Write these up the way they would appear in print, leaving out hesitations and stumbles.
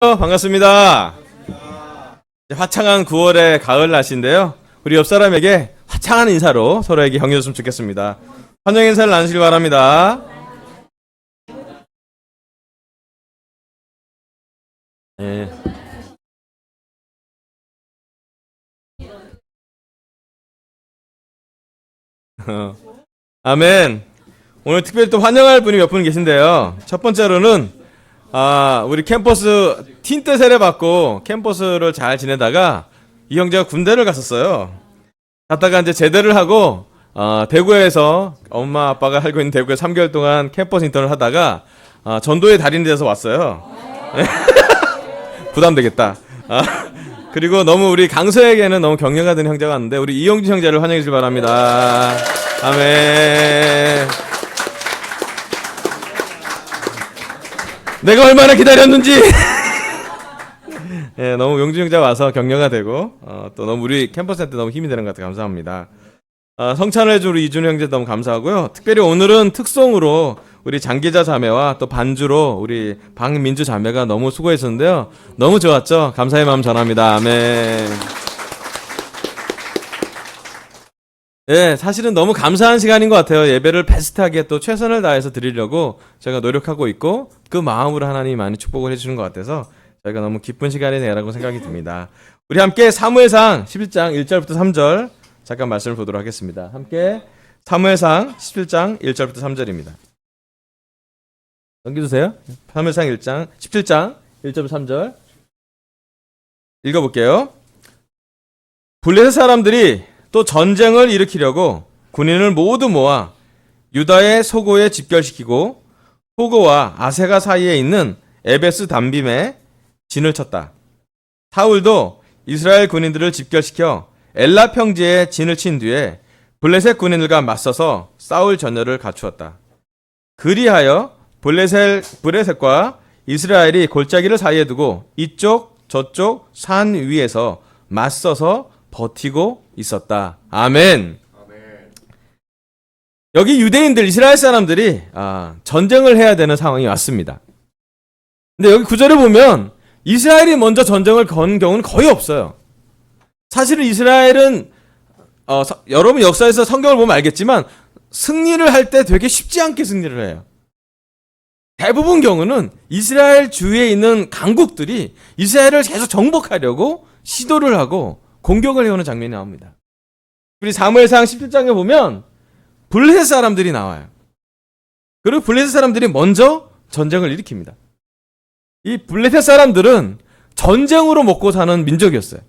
반갑습니다. 화창한 9월의 가을 날씨인데요. 우리 옆 사람에게 화창한 인사로 서로에게 격려줬으면 좋겠습니다. 환영 인사를 나누시기 바랍니다. 네. 아멘. 오늘 특별히 또 환영할 분이 몇 분 계신데요. 첫 번째로는 우리 캠퍼스 틴트 세례 받고 캠퍼스를 잘 지내다가 이 형제가 군대를 갔었어요. 갔다가 이제 제대를 하고 대구에서 엄마 아빠가 살고 있는 대구에 3개월 동안 캠퍼스 인턴을 하다가 전도의 달인이 돼서 왔어요. 부담되겠다. 그리고 너무 우리 강서에게는 너무 격려가 되는 형제가 왔는데 우리 이용진 형제를 환영해 주길 바랍니다. 아멘. 내가 얼마나 기다렸는지. 예, 너무 용준 형제가 와서 격려가 되고 또 너무 우리 캠퍼스한테 너무 힘이 되는 것 같아요. 감사합니다. 성찬을 해준 우리 이준 형제 너무 감사하고요. 특별히 오늘은 특송으로 우리 장기자 자매와 또 반주로 우리 박민주 자매가 너무 수고했었는데요. 너무 좋았죠. 감사의 마음 전합니다. 아멘. 예, 사실은 너무 감사한 시간인 것 같아요. 예배를 베스트하게 또 최선을 다해서 드리려고 제가 노력하고 있고 그 마음으로 하나님이 많이 축복을 해주는 것 같아서 저희가 너무 기쁜 시간이 되라고 생각이 듭니다. 우리 함께 사무엘상 11장 1절부터 3절 잠깐 말씀을 보도록 하겠습니다. 함께 사무엘상 11장 1절부터 3절입니다. 넘겨주세요. 사무엘상 17장 1절부터 3절 읽어볼게요. 블레셋 사람들이 또 전쟁을 일으키려고 군인을 모두 모아 유다의 소고에 집결시키고 소고와 아세가 사이에 있는 에베스 담빔에 진을 쳤다. 사울도 이스라엘 군인들을 집결시켜 엘라 평지에 진을 친 뒤에 블레셋 군인들과 맞서서 싸울 전열을 갖추었다. 그리하여 블레셋과 이스라엘이 골짜기를 사이에 두고 이쪽 저쪽 산 위에서 맞서서 버티고 있었다. 아멘. 여기 유대인들 이스라엘 사람들이 전쟁을 해야 되는 상황이 왔습니다. 근데 여기 구절을 보면 이스라엘이 먼저 전쟁을 건 경우는 거의 없어요. 사실은 이스라엘은 여러분 역사에서 성경을 보면 알겠지만 승리를 할 때 되게 쉽지 않게 승리를 해요. 대부분 경우는 이스라엘 주위에 있는 강국들이 이스라엘을 계속 정복하려고 시도를 하고 공격을 해오는 장면이 나옵니다. 우리 사무엘상 17장에 보면 블레셋 사람들이 나와요. 그리고 블레셋 사람들이 먼저 전쟁을 일으킵니다. 이 블레셋 사람들은 전쟁으로 먹고 사는 민족이었어요.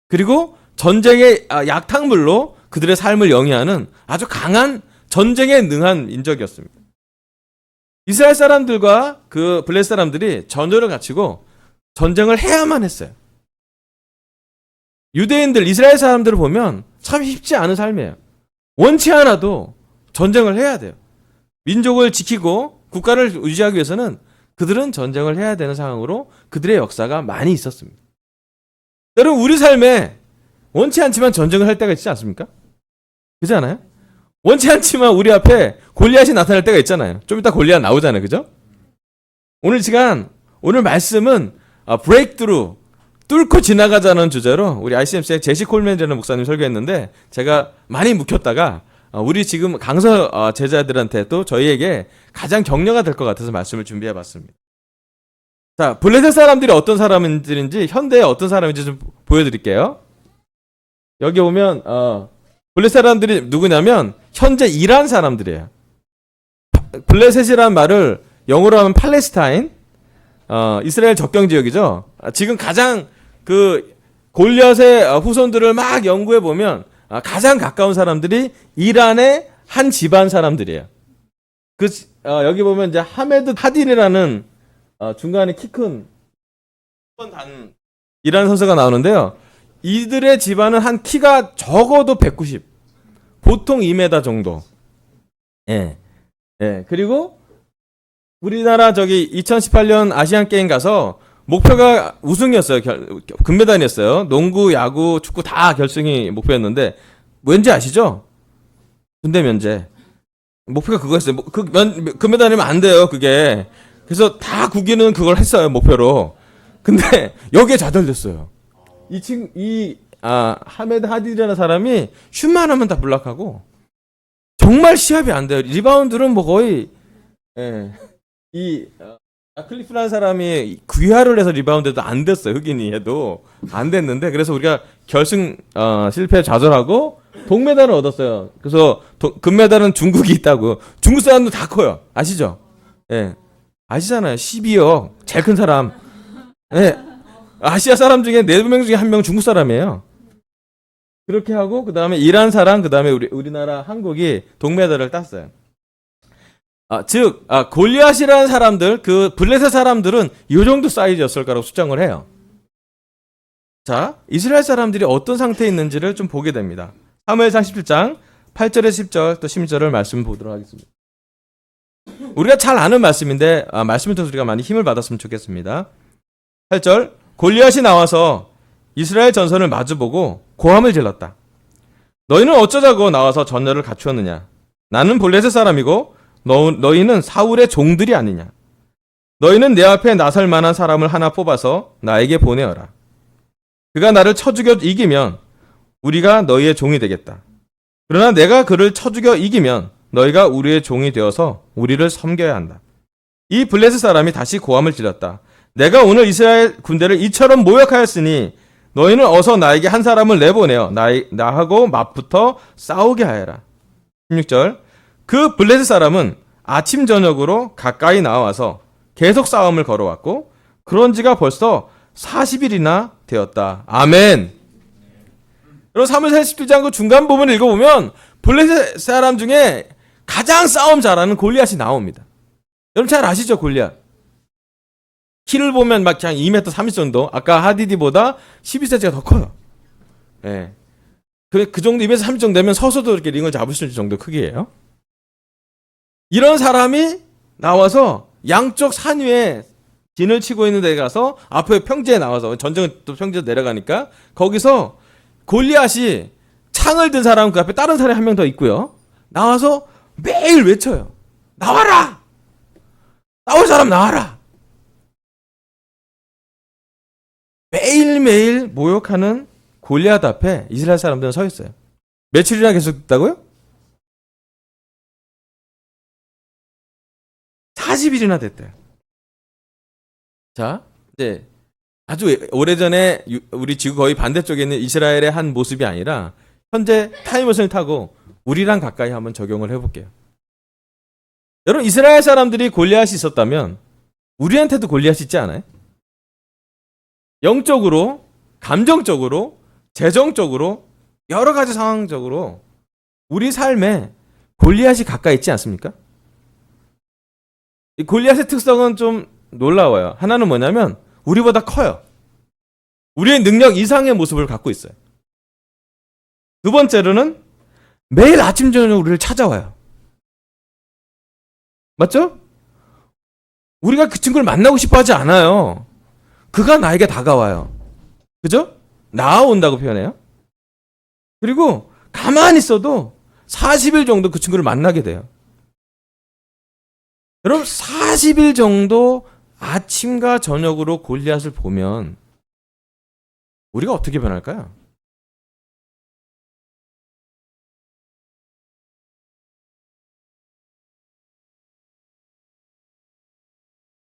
그리고 전쟁의 약탕물로 그들의 삶을 영위하는 아주 강한 전쟁에 능한 민족이었습니다. 이스라엘 사람들과 그 블레셋 사람들이 전열을 갖추고 전쟁을 해야만 했어요. 유대인들, 이스라엘 사람들을 보면 참 쉽지 않은 삶이에요. 원치 않아도 전쟁을 해야 돼요. 민족을 지키고 국가를 유지하기 위해서는 그들은 전쟁을 해야 되는 상황으로 그들의 역사가 많이 있었습니다. 여러분, 우리 삶에 원치 않지만 전쟁을 할 때가 있지 않습니까? 그렇지 않아요? 원치 않지만 우리 앞에 골리앗이 나타날 때가 있잖아요. 좀 이따 골리앗 나오잖아요. 그죠? 오늘 말씀은 브레이크트루, 뚫고 지나가자는 주제로 우리 ICMC의 제시 콜맨이라는 목사님 설교했는데 제가 많이 묵혔다가 우리 지금 강서 제자들한테 또 저희에게 가장 격려가 될 것 같아서 말씀을 준비해봤습니다. 자, 블레셋 사람들이 어떤 사람들인지 현대에 어떤 사람인지 좀 보여드릴게요. 여기 보면 블레셋 사람들이 누구냐면 현재 이란 사람들이에요. 블레셋이라는 말을 영어로 하면 팔레스타인, 이스라엘 접경 지역이죠. 지금 가장 그 골리앗의 후손들을 막 연구해 보면 가장 가까운 사람들이 이란의 한 집안 사람들이에요. 여기 보면 이제 하메드 하딘이라는 중간에 키 큰 이란 선수가 나오는데요. 이들의 집안은 한 키가 적어도 190, 보통 2m 정도. 예. 그리고 우리나라 2018년 아시안 게임 가서 목표가 우승이었어요. 금메달이었어요. 농구, 야구, 축구 다 결승이 목표였는데 왠지 아시죠? 군대 면제. 목표가 그거였어요. 금메달이면 안 돼요. 그게 그래서 다 국위는 그걸 했어요, 목표로. 근데 여기에 좌절됐어요. 하메드 하디드라는 사람이 슛만 하면 다 블락하고 정말 시합이 안 돼요. 리바운드는 뭐 거의 클리프라는 사람이 귀화를 해서 리바운드도 안 됐어요. 흑인이 해도 안 됐는데 그래서 우리가 결승 실패 좌절하고 동메달을 얻었어요. 그래서 금메달은 중국이 있다고. 중국 사람도 다 커요. 아시죠? 예. 아시잖아요. 12억 제일 큰 사람. 예. 아시아 사람 중에 4명 중에 1명 중국 사람이에요. 그렇게 하고 그다음에 이란 사람 그다음에 우리나라 한국이 동메달을 땄어요. 골리앗이라는 사람들, 그 블레셋 사람들은 이 정도 사이즈였을 거라고 추정을 해요. 자, 이스라엘 사람들이 어떤 상태에 있는지를 좀 보게 됩니다. 사무엘상 17장 8절에서 10절 또 16절을 말씀 보도록 하겠습니다. 우리가 잘 아는 말씀인데 말씀을 통해서 우리가 많이 힘을 받았으면 좋겠습니다. 8절 골리앗이 나와서 이스라엘 전선을 마주보고 고함을 질렀다. 너희는 어쩌자고 나와서 전열을 갖추었느냐? 나는 블레셋 사람이고 너희는 사울의 종들이 아니냐? 너희는 내 앞에 나설 만한 사람을 하나 뽑아서 나에게 보내어라. 그가 나를 쳐 죽여 이기면 우리가 너희의 종이 되겠다. 그러나 내가 그를 쳐 죽여 이기면 너희가 우리의 종이 되어서 우리를 섬겨야 한다. 이 블레셋 사람이 다시 고함을 질렀다. 내가 오늘 이스라엘 군대를 이처럼 모욕하였으니 너희는 어서 나에게 한 사람을 내보내어 나하고 맞붙어 싸우게 하여라. 16절 그 블레셋 사람은 아침 저녁으로 가까이 나와서 계속 싸움을 걸어왔고 그런 지가 벌써 40일이나 되었다. 아멘. 여러분 사무엘상 17장 그 중간 부분을 읽어보면 블레셋 사람 중에 가장 싸움 잘하는 골리앗이 나옵니다. 여러분 잘 아시죠? 골리앗. 키를 보면 막 그냥 2m 30 정도. 아까 하디디보다 12cm가 더 커요. 예. 그 정도 2m 30 정도 되면 서서도 이렇게 링을 잡을 수 있는 정도 크기예요. 이런 사람이 나와서 양쪽 산 위에 진을 치고 있는 데 가서 앞에 평지에 나와서 전쟁은 또 평지에 내려가니까 거기서 골리앗이 창을 든 사람 그 앞에 다른 사람이 한 명 더 있고요. 나와서 매일 외쳐요. 나와라! 나올 사람 나와라! 매일매일 모욕하는 골리앗 앞에 이스라엘 사람들은 서 있어요. 며칠이나 계속됐다고요? 40일이나 됐대요. 자, 이제 아주 오래전에 우리 지구 거의 반대쪽에 있는 이스라엘의 한 모습이 아니라 현재 타임머신을 타고 우리랑 가까이 한번 적용을 해볼게요. 여러분 이스라엘 사람들이 골리앗이 있었다면 우리한테도 골리앗이 있지 않아요? 영적으로, 감정적으로, 재정적으로 여러 가지 상황적으로 우리 삶에 골리앗이 가까이 있지 않습니까? 이 골리앗의 특성은 좀 놀라워요. 하나는 뭐냐면 우리보다 커요. 우리의 능력 이상의 모습을 갖고 있어요. 두 번째로는 매일 아침 저녁 우리를 찾아와요. 맞죠? 우리가 그 친구를 만나고 싶어 하지 않아요. 그가 나에게 다가와요. 그죠? 나아온다고 표현해요. 그리고 가만히 있어도 40일 정도 그 친구를 만나게 돼요. 여러분 40일 정도 아침과 저녁으로 골리앗을 보면 우리가 어떻게 변할까요?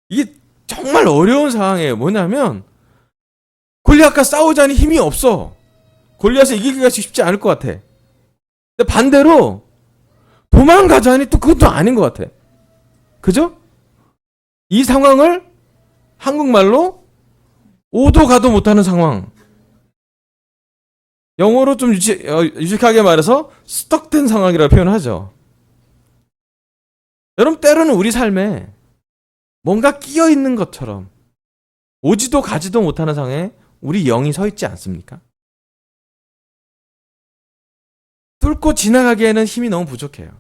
이게 정말 어려운 상황이에요. 뭐냐면 골리앗과 싸우자니 힘이 없어. 골리앗을 이기기가 쉽지 않을 것 같아. 근데 반대로 도망가자니 또 그것도 아닌 것 같아. 그죠? 이 상황을 한국말로 오도 가도 못하는 상황. 영어로 좀 유식하게 말해서 스떡된 상황이라고 표현하죠. 여러분 때로는 우리 삶에 뭔가 끼어 있는 것처럼 오지도 가지도 못하는 상황에 우리 영이 서 있지 않습니까? 뚫고 지나가기에는 힘이 너무 부족해요.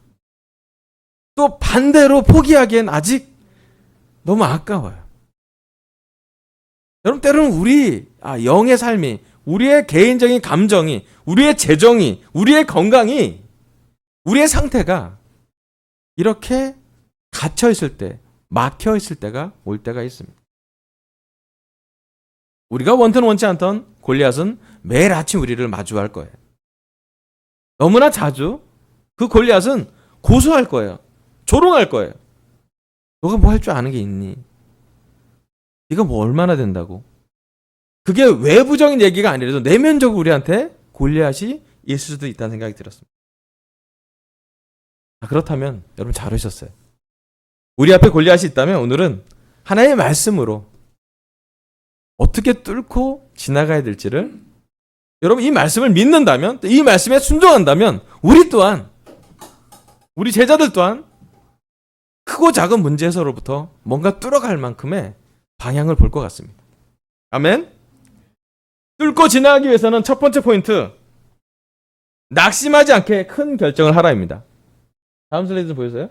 또 반대로 포기하기엔 아직 너무 아까워요. 여러분 때로는 우리 영의 삶이, 우리의 개인적인 감정이, 우리의 재정이, 우리의 건강이, 우리의 상태가 이렇게 갇혀 있을 때 막혀 있을 때가 올 때가 있습니다. 우리가 원든 원치 않던 골리앗은 매일 아침 우리를 마주할 거예요. 너무나 자주 그 골리앗은 고소할 거예요. 조롱할 거예요. 너가 뭐 할 줄 아는 게 있니? 네가 뭐 얼마나 된다고? 그게 외부적인 얘기가 아니라도 내면적으로 우리한테 골리앗이 있을 수도 있다는 생각이 들었습니다. 그렇다면 여러분 잘 오셨어요. 우리 앞에 골리앗이 있다면 오늘은 하나님의 말씀으로 어떻게 뚫고 지나가야 될지를 여러분 이 말씀을 믿는다면, 이 말씀에 순종한다면 우리 또한, 우리 제자들 또한 크고 작은 문제에서로부터 뭔가 뚫어갈 만큼의 방향을 볼 것 같습니다. 아멘. 뚫고 지나가기 위해서는 첫 번째 포인트, 낙심하지 않게 큰 결정을 하라입니다. 다음 슬라이드 좀 보여주세요.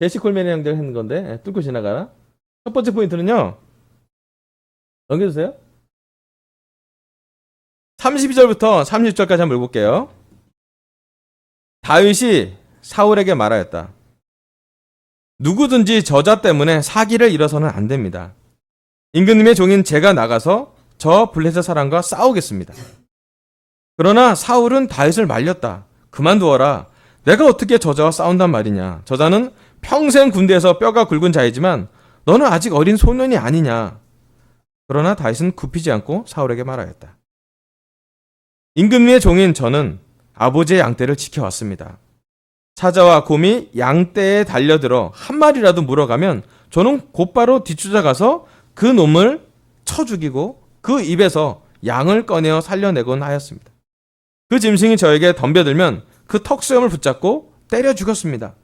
제시 콜맨이 형들 했는 건데 뚫고 지나가라. 첫 번째 포인트는요, 넘겨주세요. 32절부터 36절까지 한번 읽어볼게요. 다윗이 사울에게 말하였다. 누구든지 저자 때문에 사기를 일어서는 안 됩니다. 임금님의 종인 제가 나가서 저 블레셋 사람과 싸우겠습니다. 그러나 사울은 다윗을 말렸다. 그만두어라. 내가 어떻게 저자와 싸운단 말이냐. 저자는 평생 군대에서 뼈가 굵은 자이지만 너는 아직 어린 소년이 아니냐. 그러나 다윗은 굽히지 않고 사울에게 말하였다. 임금님의 종인 저는 아버지의 양떼를 지켜왔습니다. 사자와 곰이 양떼에 달려들어 한 마리라도 물어가면 저는 곧바로 뒤쫓아가서 그 놈을 쳐 죽이고 그 입에서 양을 꺼내어 살려내곤 하였습니다. 그 짐승이 저에게 덤벼들면 그 턱수염을 붙잡고 때려 죽였습니다.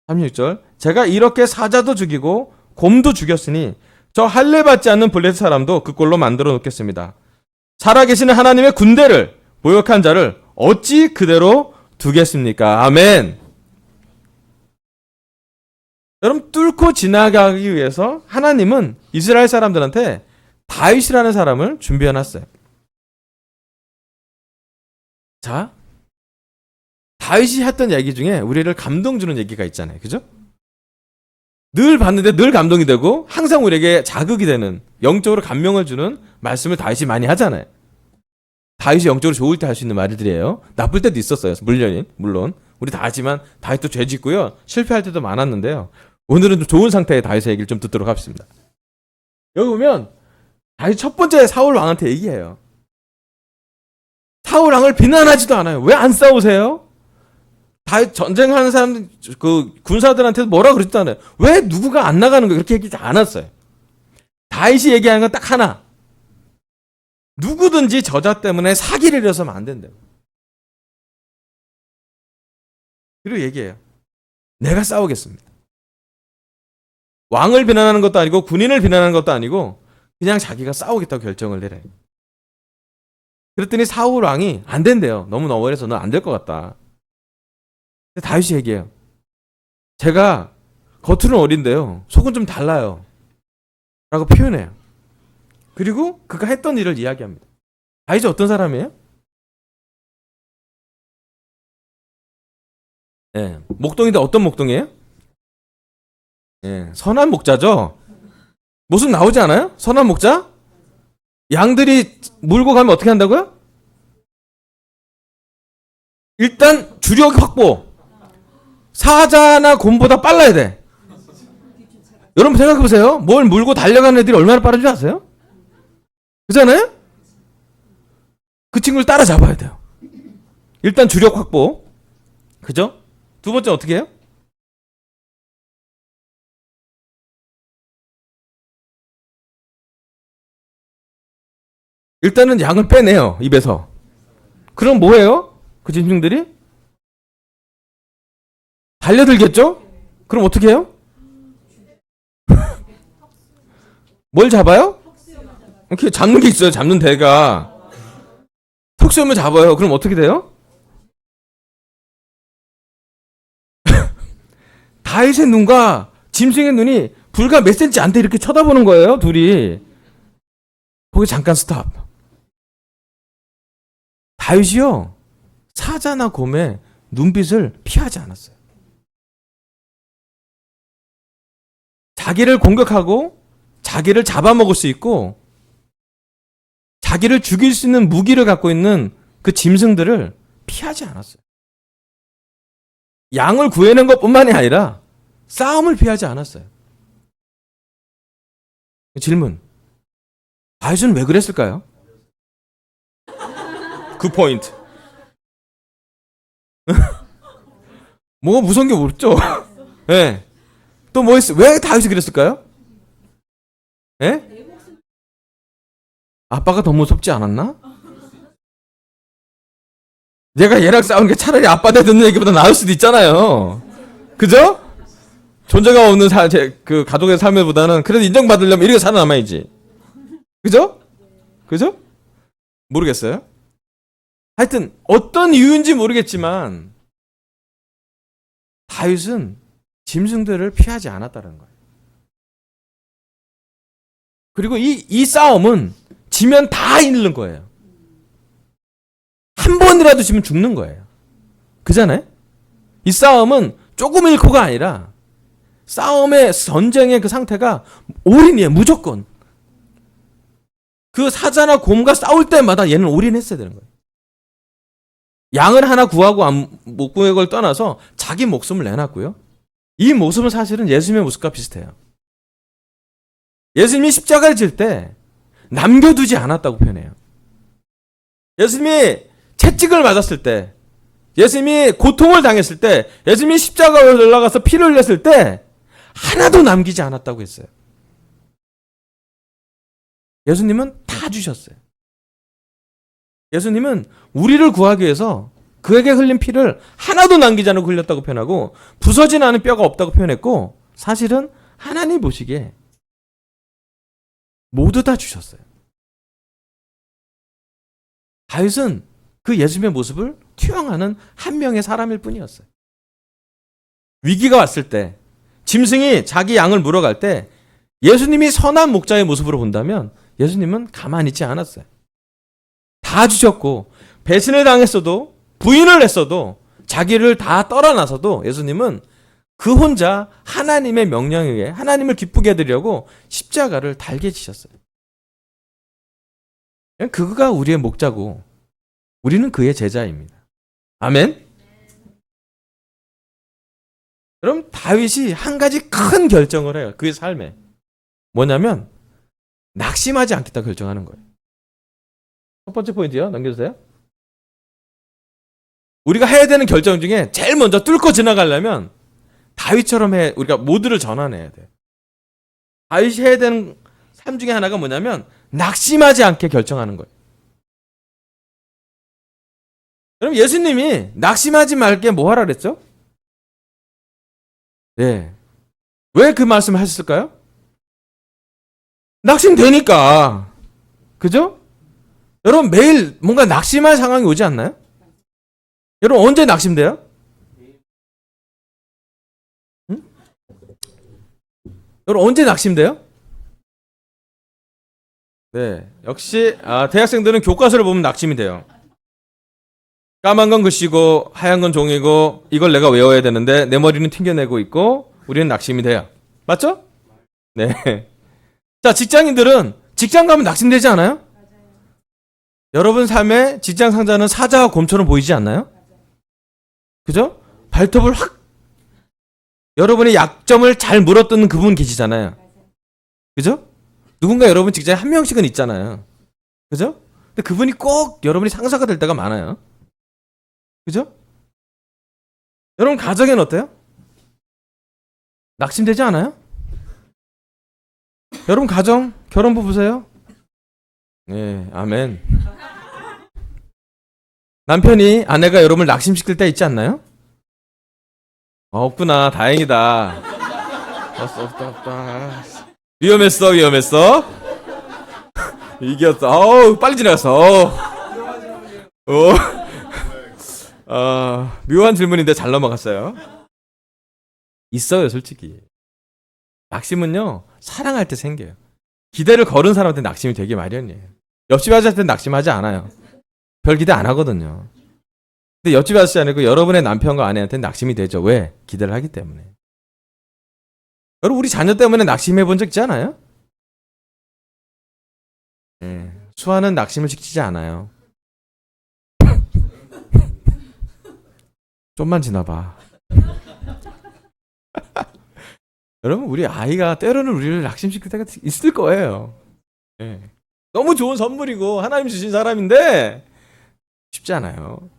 36절 제가 이렇게 사자도 죽이고 곰도 죽였으니 저 할례 받지 않는 블레셋 사람도 그 꼴로 만들어 놓겠습니다. 살아계시는 하나님의 군대를, 모욕한 자를 어찌 그대로 두겠습니까? 아멘. 여러분, 뚫고 지나가기 위해서 하나님은 이스라엘 사람들한테 다윗이라는 사람을 준비해 놨어요. 자, 다윗이 했던 얘기 중에 우리를 감동 주는 얘기가 있잖아요. 그죠? 늘 봤는데 늘 감동이 되고 항상 우리에게 자극이 되는, 영적으로 감명을 주는 말씀을 다윗이 많이 하잖아요. 다윗이 영적으로 좋을 때 할 수 있는 말들이에요. 나쁠 때도 있었어요. 물론 우리 다 하지만 다윗도 죄 짓고요. 실패할 때도 많았는데요. 오늘은 좀 좋은 상태의 다윗의 얘기를 좀 듣도록 하겠습니다. 여기 보면 다윗 첫 번째 사울 왕한테 얘기해요. 사울 왕을 비난하지도 않아요. 왜 안 싸우세요? 다윗 전쟁하는 사람들, 그 군사들한테도 뭐라 그러지도 않아요. 왜 누구가 안 나가는 거예요? 그렇게 얘기하지 않았어요. 다윗이 얘기하는 건 딱 하나. 누구든지 저자 때문에 사기를 일어서면 안 된대요. 그리고 얘기해요. 내가 싸우겠습니다. 왕을 비난하는 것도 아니고 군인을 비난하는 것도 아니고 그냥 자기가 싸우겠다고 결정을 내려요. 그랬더니 사울 왕이 안 된대요. 너무 어려서 너 안 될 것 같다. 근데 다윗이 얘기해요. 제가 겉으로는 어린데요. 속은 좀 달라요. 라고 표현해요. 그리고 그가 했던 일을 이야기합니다. 다윗이 어떤 사람이에요? 예, 목동인데 어떤 목동이에요? 예, 선한 목자죠. 모습 나오지 않아요? 선한 목자? 양들이 물고 가면 어떻게 한다고요? 일단 주력 확보. 사자나 곰보다 빨라야 돼. 여러분 생각해보세요. 뭘 물고 달려가는 애들이 얼마나 빠른지 아세요? 그잖아요? 그 친구를 따라잡아야 돼요. 일단 주력 확보. 그죠? 두 번째 어떻게 해요? 일단은 양을 빼내요. 입에서. 그럼 뭐예요? 그 짐승들이? 달려들겠죠? 그럼 어떻게 해요? 뭘 잡아요? 이렇게 잡는 게 있어요. 잡는 대가. 턱수염을 잡아요. 그럼 어떻게 돼요? 다윗의 눈과 짐승의 눈이 불과 몇 센치 안 돼 이렇게 쳐다보는 거예요. 둘이. 거기 잠깐 스탑. 다윗이요. 사자나 곰의 눈빛을 피하지 않았어요. 자기를 공격하고 자기를 잡아먹을 수 있고 자기를 죽일 수 있는 무기를 갖고 있는 그 짐승들을 피하지 않았어요. 양을 구해낸 것뿐만이 아니라 싸움을 피하지 않았어요. 질문. 다윗은 왜 그랬을까요? 그 포인트. 뭐가 무서운 게 없죠? 예. 네. 또 뭐 있어? 왜 다윗이 그랬을까요? 예? 네? 아빠가 더 무섭지 않았나? 얘가 얘랑 싸우는 게 차라리 아빠한테 듣는 얘기보다 나을 수도 있잖아요. 그죠? 존재가 없는 그 가족의 삶보다는 그래도 인정받으려면 이렇게 살아남아야지. 그죠? 그죠? 모르겠어요. 하여튼 어떤 이유인지 모르겠지만 다윗은 짐승들을 피하지 않았다는 거예요. 그리고 이 싸움은 지면 다 잃는 거예요. 한 번이라도 지면 죽는 거예요. 그잖아요? 이 싸움은 조금 잃고가 아니라 싸움의 전쟁의 그 상태가 올인이에요. 무조건. 그 사자나 곰과 싸울 때마다 얘는 올인했어야 되는 거예요. 양을 하나 구하고 못 구할 걸 떠나서 자기 목숨을 내놨고요. 이 모습은 사실은 예수님의 모습과 비슷해요. 예수님이 십자가를 질 때 남겨두지 않았다고 표현해요. 예수님이 채찍을 맞았을 때, 예수님이 고통을 당했을 때, 예수님이 십자가에 올라가서 피를 흘렸을 때 하나도 남기지 않았다고 했어요. 예수님은 다 주셨어요. 예수님은 우리를 구하기 위해서 그에게 흘린 피를 하나도 남기지 않고 흘렸다고 표현하고 부서진 않은 뼈가 없다고 표현했고 사실은 하나님 보시기에 모두 다 주셨어요. 다윗은 그 예수님의 모습을 투영하는 한 명의 사람일 뿐이었어요. 위기가 왔을 때 짐승이 자기 양을 물어갈 때 예수님이 선한 목자의 모습으로 본다면 예수님은 가만히 있지 않았어요. 다 주셨고 배신을 당했어도 부인을 했어도 자기를 다 떨어나서도 예수님은 그 혼자 하나님의 명령에 의해 하나님을 기쁘게 해드리려고 십자가를 달게 지셨어요. 그가 우리의 목자고 우리는 그의 제자입니다. 아멘? 여러분 다윗이 한 가지 큰 결정을 해요. 그의 삶에. 뭐냐면 낙심하지 않겠다 결정하는 거예요. 첫 번째 포인트요. 넘겨주세요. 우리가 해야 되는 결정 중에 제일 먼저 뚫고 지나가려면 다윗처럼 우리가 모두를 전환해야 돼요. 다윗이 해야 되는 삶 중에 하나가 뭐냐면 낙심하지 않게 결정하는 거예요. 그럼 예수님이 낙심하지 말게 뭐 하라 그랬죠? 네. 왜 그 말씀을 하셨을까요? 낙심되니까. 그죠? 여러분 매일 뭔가 낙심할 상황이 오지 않나요? 여러분 언제 낙심돼요? 응? 여러분 언제 낙심돼요? 네, 역시 대학생들은 교과서를 보면 낙심이 돼요. 까만 건 글씨고 하얀 건 종이고 이걸 내가 외워야 되는데 내 머리는 튕겨내고 있고 우리는 낙심이 돼요. 맞죠? 네. 자, 직장인들은 직장 가면 낙심되지 않아요? 여러분 삶에 직장 상사는 사자와 곰처럼 보이지 않나요? 그죠? 발톱을 확 여러분의 약점을 잘 물어뜯는 그분 계시잖아요. 그죠? 누군가 여러분 직장에 한 명씩은 있잖아요. 그죠? 근데 그분이 꼭 여러분이 상사가 될 때가 많아요. 그죠? 여러분 가정에는 어때요? 낙심되지 않아요? 여러분 가정, 결혼부 보세요. 네, 아멘. 남편이 아내가 여러분을 낙심시킬 때 있지 않나요? 없구나, 다행이다. 없다. 위험했어. 이겼어. 어우, 빨리 지나갔어. 묘한 질문인데 잘 넘어갔어요. 있어요, 솔직히. 낙심은요, 사랑할 때 생겨요. 기대를 걸은 사람한테 낙심이 되게 마련이에요. 옆집 아저씨한테 낙심하지 않아요. 별 기대 안 하거든요. 근데 옆집 아저씨 아니고 여러분의 남편과 아내한테 낙심이 되죠. 왜? 기대를 하기 때문에. 여러분, 우리 자녀 때문에 낙심해 본 적 있지 않아요? 예. 수아는 낙심을 시키지 않아요. 좀만 지나봐. 여러분, 우리 아이가 때로는 우리를 낙심시킬 때가 있을 거예요. 예. 너무 좋은 선물이고 하나님 주신 사람인데 쉽지 않아요.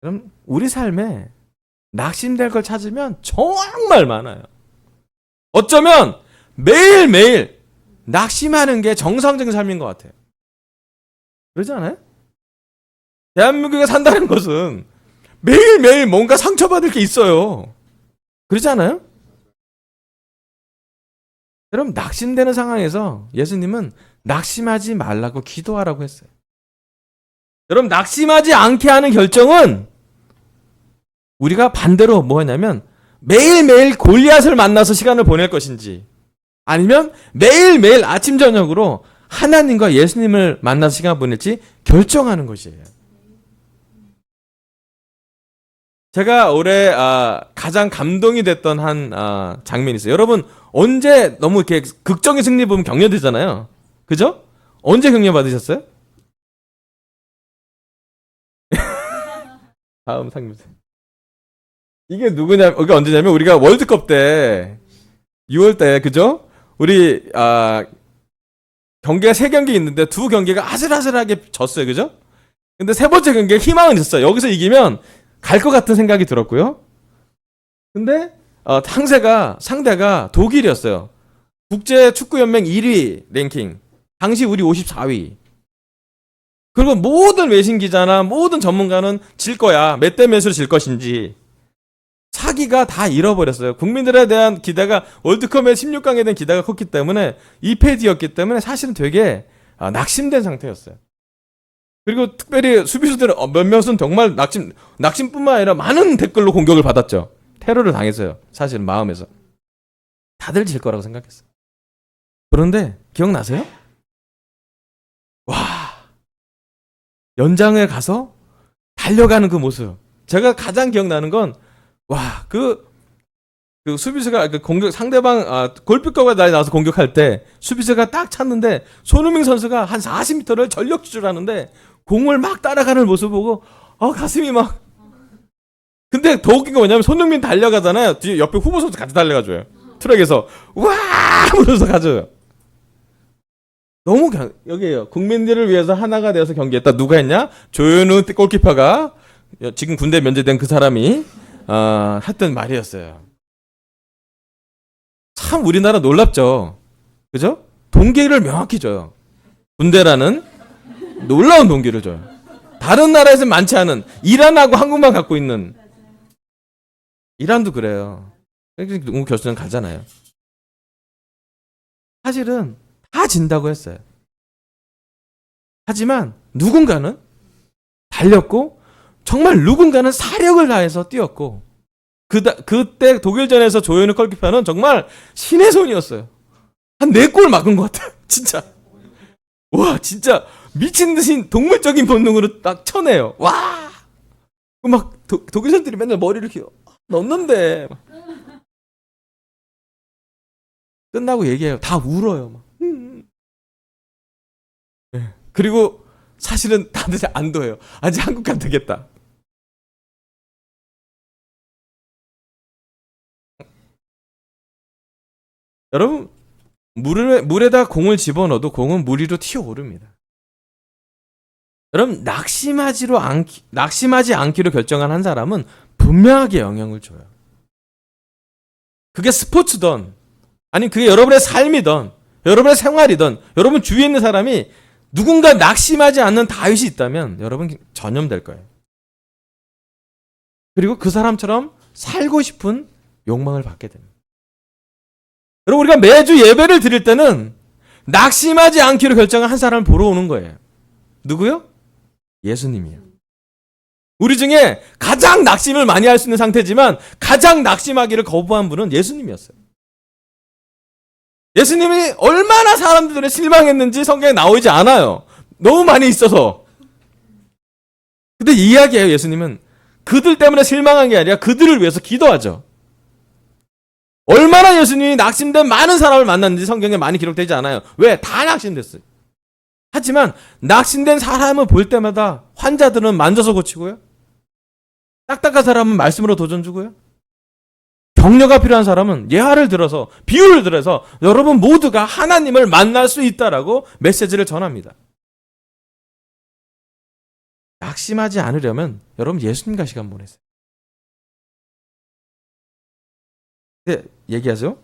그럼 우리 삶에 낙심될 걸 찾으면 정말 많아요. 어쩌면 매일매일 낙심하는 게 정상적인 삶인 것 같아요. 그러지 않아요? 대한민국에 산다는 것은 매일매일 뭔가 상처받을 게 있어요. 그러지 않아요? 여러분, 낙심되는 상황에서 예수님은 낙심하지 말라고 기도하라고 했어요. 여러분, 낙심하지 않게 하는 결정은 우리가 반대로 뭐냐면 매일매일 골리앗을 만나서 시간을 보낼 것인지, 아니면 매일매일 아침 저녁으로 하나님과 예수님을 만나서 시간을 보낼지 결정하는 것이에요. 제가 올해 가장 감동이 됐던 한 장면이 있어요. 여러분, 언제 너무 이렇게 극적인 승리 보면 격려되잖아요. 그죠? 언제 격려 받으셨어요? 다음 상무세. 이게 누구냐? 이게 언제냐면 우리가 월드컵 때 6월 때, 그죠? 우리 경기가 3경기 있는데 2경기가 아슬아슬하게 졌어요. 그죠? 근데 세 번째 경기에 희망은 있었어요. 여기서 이기면 갈 것 같은 생각이 들었고요. 근데 상대가 독일이었어요. 국제축구연맹 1위 랭킹. 당시 우리 54위. 그리고 모든 외신 기자나 모든 전문가는 질 거야. 몇 대 몇으로 질 것인지. 사기가 다 잃어버렸어요. 국민들에 대한 기대가, 월드컵에 16강에 대한 기대가 컸기 때문에 2패디였기 때문에 사실은 되게 낙심된 상태였어요. 그리고 특별히 수비수들 몇몇은 정말 낙심뿐만 아니라 많은 댓글로 공격을 받았죠. 테러를 당했어요. 사실은 마음에서. 다들 질 거라고 생각했어요. 그런데 기억나세요? 와, 연장에 가서 달려가는 그 모습. 제가 가장 기억나는 건, 와, 그 수비수가 상대방 골빛거가 나와서 공격할 때 수비수가 딱 찼는데 손흥민 선수가 한 40m를 전력 주술하는데 공을 막 따라가는 모습 보고 가슴이 막. 근데 더 웃긴 거 뭐냐면 손흥민 달려가잖아요. 뒤에 옆에 후보 선수 같이 달려가줘요. 트랙에서 와 하면서 가져요. 너무 여기에요. 국민들을 위해서 하나가 되어서 경기했다. 누가 했냐? 조현우 골키퍼가, 지금 군대 면제된 그 사람이 했던 말이었어요. 참 우리나라 놀랍죠. 그죠? 동기를 명확히 줘요. 군대라는 놀라운 동기를 줘요. 다른 나라에서 많지 않은, 이란하고 한국만 갖고 있는. 이란도 그래요. 농구 결승전 가잖아요. 사실은 다 진다고 했어요. 하지만 누군가는 달렸고, 정말 누군가는 사력을 다해서 뛰었고, 그때 독일전에서 조현우 골키퍼는 정말 신의 손이었어요. 한 4골 막은 것 같아요. 진짜. 와, 진짜 미친 듯이 동물적인 본능으로 딱 쳐내요. 와! 막 독일 선수들이 맨날 머리를 이렇게 넣는데 끝나고 얘기해요. 다 울어요. 막. 네. 그리고 사실은 다들 안도해요. 아직 한국 가면 되겠다. 여러분, 물에다 공을 집어넣어도 공은 물 위로 튀어오릅니다. 여러분, 낙심하지 않기로 결정한 한 사람은 분명하게 영향을 줘요. 그게 스포츠든, 아니 그게 여러분의 삶이든, 여러분의 생활이든, 여러분 주위에 있는 사람이 누군가 낙심하지 않는 다윗이 있다면 여러분 전염될 거예요. 그리고 그 사람처럼 살고 싶은 욕망을 받게 됩니다. 여러분, 우리가 매주 예배를 드릴 때는 낙심하지 않기로 결정한 한 사람을 보러 오는 거예요. 누구요? 예수님이요. 우리 중에 가장 낙심을 많이 할 수 있는 상태지만 가장 낙심하기를 거부한 분은 예수님이었어요. 예수님이 얼마나 사람들에 실망했는지 성경에 나오지 않아요. 너무 많이 있어서. 근데 이야기예요. 예수님은 그들 때문에 실망한 게 아니라 그들을 위해서 기도하죠. 얼마나 예수님이 낙심된 많은 사람을 만났는지 성경에 많이 기록되지 않아요. 왜? 다 낙심됐어요. 하지만 낙심된 사람을 볼 때마다 환자들은 만져서 고치고요. 딱딱한 사람은 말씀으로 도전 주고요. 격려가 필요한 사람은 예화를 들어서, 비유를 들어서 여러분 모두가 하나님을 만날 수 있다라고 메시지를 전합니다. 낙심하지 않으려면 여러분 예수님과 시간 보내세요. 네, 얘기하죠?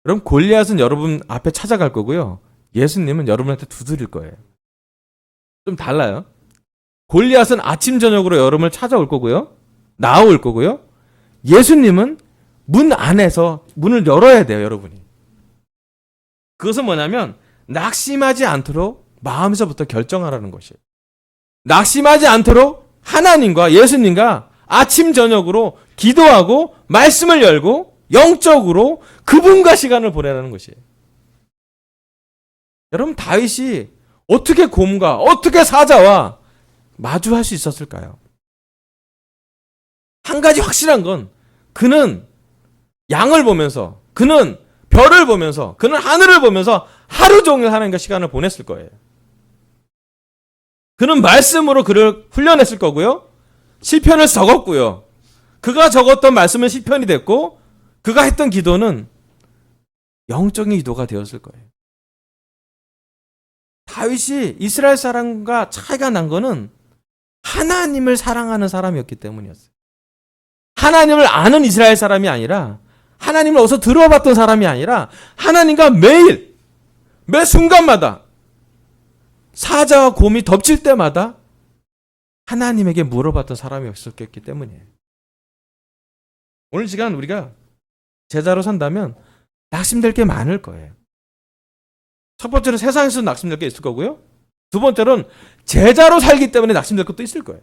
그럼 골리앗은 여러분 앞에 찾아갈 거고요. 예수님은 여러분한테 두드릴 거예요. 좀 달라요. 골리앗은 아침 저녁으로 여러분을 찾아올 거고요. 나올 거고요. 예수님은 문 안에서 문을 열어야 돼요, 여러분이. 그것은 뭐냐면 낙심하지 않도록 마음에서부터 결정하라는 것이에요. 낙심하지 않도록 하나님과 예수님과 아침 저녁으로 기도하고 말씀을 열고 영적으로 그분과 시간을 보내라는 것이에요. 여러분 다윗이 어떻게 곰과 어떻게 사자와 마주할 수 있었을까요? 한 가지 확실한 건 그는 양을 보면서, 그는 별을 보면서, 그는 하늘을 보면서 하루 종일 하나님과 시간을 보냈을 거예요. 그는 말씀으로 그를 훈련했을 거고요. 시편을 적었고요. 그가 적었던 말씀은 시편이 됐고 그가 했던 기도는 영적인 기도가 되었을 거예요. 다윗이 이스라엘 사람과 차이가 난 거는 하나님을 사랑하는 사람이었기 때문이었어요. 하나님을 아는 이스라엘 사람이 아니라, 하나님을 어디서 들어봤던 사람이 아니라 하나님과 매일 매 순간마다 사자와 곰이 덮칠 때마다 하나님에게 물어봤던 사람이었기 때문이에요. 오늘 시간 우리가 제자로 산다면 낙심될 게 많을 거예요. 첫 번째는 세상에서 낙심될 게 있을 거고요. 두 번째는 제자로 살기 때문에 낙심될 것도 있을 거예요.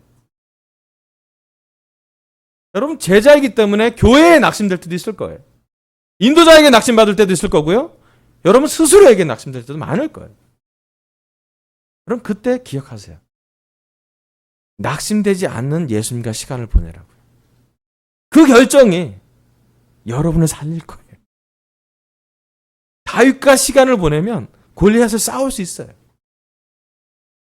여러분 제자이기 때문에 교회에 낙심될 때도 있을 거예요. 인도자에게 낙심받을 때도 있을 거고요. 여러분 스스로에게 낙심될 때도 많을 거예요. 그럼 그때 기억하세요. 낙심되지 않는 예수님과 시간을 보내라고요. 그 결정이 여러분을 살릴 거예요. 다윗과 시간을 보내면 골리앗을 싸울 수 있어요.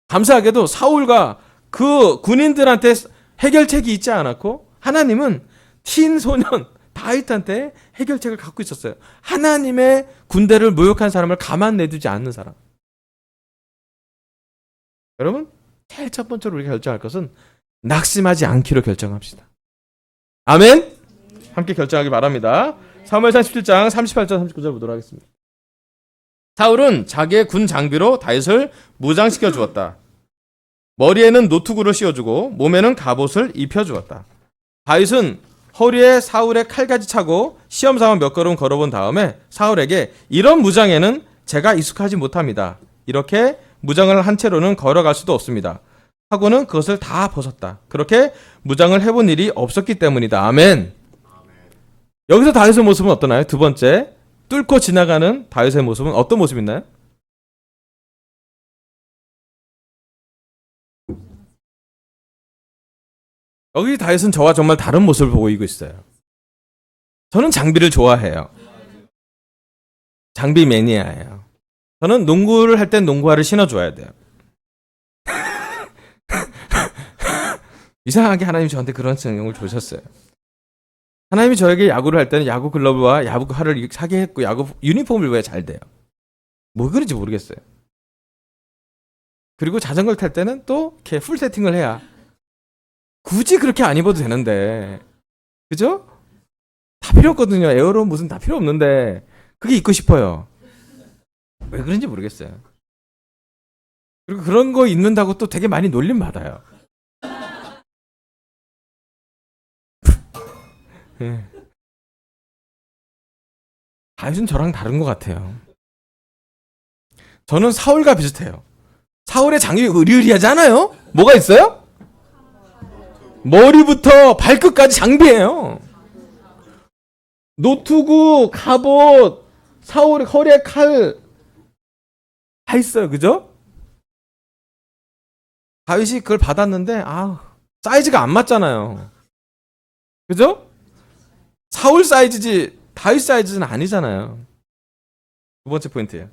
감사하게도 사울과 그 군인들한테 해결책이 있지 않았고 하나님은 틴 소년 다윗한테 해결책을 갖고 있었어요. 하나님의 군대를 모욕한 사람을 가만 내두지 않는 사람. 여러분 제일 첫 번째로 우리가 결정할 것은 낙심하지 않기로 결정합시다. 아멘. 함께 결정하기 바랍니다. 사무엘상 17장 38절 39절 보도록 하겠습니다. 사울은 자기의 군 장비로 다윗을 무장시켜 주었다. 머리에는 노투구를 씌워주고 몸에는 갑옷을 입혀주었다. 다윗은 허리에 사울의 칼까지 차고 시험삼아 몇 걸음 걸어본 다음에 사울에게 이런 무장에는 제가 익숙하지 못합니다. 이렇게 무장을 한 채로는 걸어갈 수도 없습니다. 하고는 그것을 다 벗었다. 그렇게 무장을 해본 일이 없었기 때문이다. 아멘. 여기서 다윗의 모습은 어떠나요? 두 번째, 뚫고 지나가는 다윗의 모습은 어떤 모습이 있나요? 여기 다윗은 저와 정말 다른 모습을 보이고 있어요. 저는 장비를 좋아해요. 장비 매니아예요. 저는 농구를 할 땐 농구화를 신어줘야 돼요. 이상하게 하나님이 저한테 그런 성령을 주셨어요. 하나님이 저에게 야구를 할 때는 야구 글러브와 야구화를 사게 했고 야구 유니폼을 왜 잘 돼요? 뭐 그런지 모르겠어요. 그리고 자전거를 탈 때는 또 이렇게 풀 세팅을 해야 굳이 그렇게 안 입어도 되는데 그죠? 다 필요 없거든요. 에어로 무슨 다 필요 없는데 그게 입고 싶어요. 왜 그런지 모르겠어요. 그리고 그런 거 입는다고 또 되게 많이 놀림 받아요. 예. 다윗은 저랑 다른 것 같아요. 저는 사울과 비슷해요. 사울의 장비 의리의리하지 않아요? 뭐가 있어요? 머리부터 발끝까지 장비예요. 노투구, 갑옷, 사울의 허리에 칼 다 있어요. 그죠? 다윗이 그걸 받았는데 사이즈가 안 맞잖아요. 그죠? 사울 사이즈지 다윗 사이즈는 아니잖아요. 두 번째 포인트예요.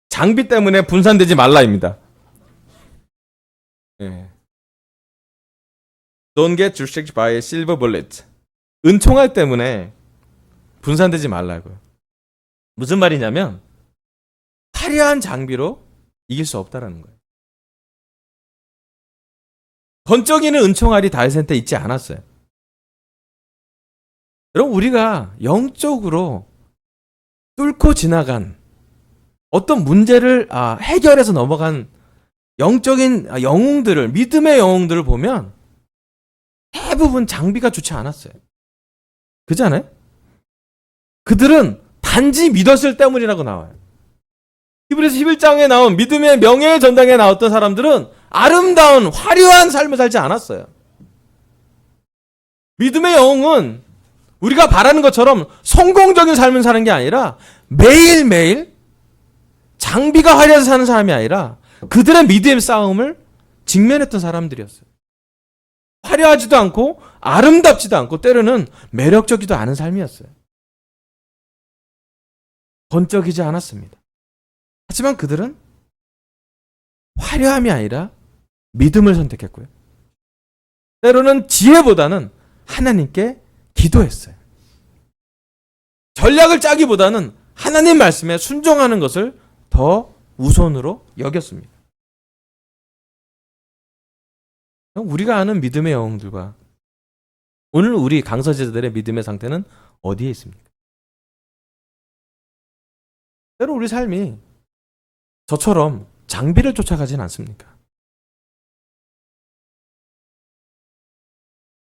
장비 때문에 분산되지 말라입니다. 예. Don't get distracted by silver bullet. 은총알 때문에 분산되지 말라고요. 무슨 말이냐면 화려한 장비로 이길 수 없다라는 거예요. 번쩍이는 은총알이 다윗한테 있지 않았어요. 여러분, 우리가 영적으로 뚫고 지나간 어떤 문제를 해결해서 넘어간 영적인 영웅들을, 믿음의 영웅들을 보면 대부분 장비가 좋지 않았어요. 그렇지 않아요? 그들은 단지 믿었을 때문이라고 나와요. 히브리서 11장에 나온 믿음의 명예의 전당에 나왔던 사람들은 아름다운 화려한 삶을 살지 않았어요. 믿음의 영웅은 우리가 바라는 것처럼 성공적인 삶을 사는 게 아니라 매일매일 장비가 화려해서 사는 사람이 아니라 그들의 믿음의 싸움을 직면했던 사람들이었어요. 화려하지도 않고 아름답지도 않고 때로는 매력적이지도 않은 삶이었어요. 번쩍이지 않았습니다. 하지만 그들은 화려함이 아니라 믿음을 선택했고요. 때로는 지혜보다는 하나님께 기도했어요. 전략을 짜기보다는 하나님 말씀에 순종하는 것을 더 우선으로 여겼습니다. 우리가 아는 믿음의 영웅들과 오늘 우리 강서제자들의 믿음의 상태는 어디에 있습니까? 때로 우리 삶이 저처럼 장비를 쫓아가진 않습니까?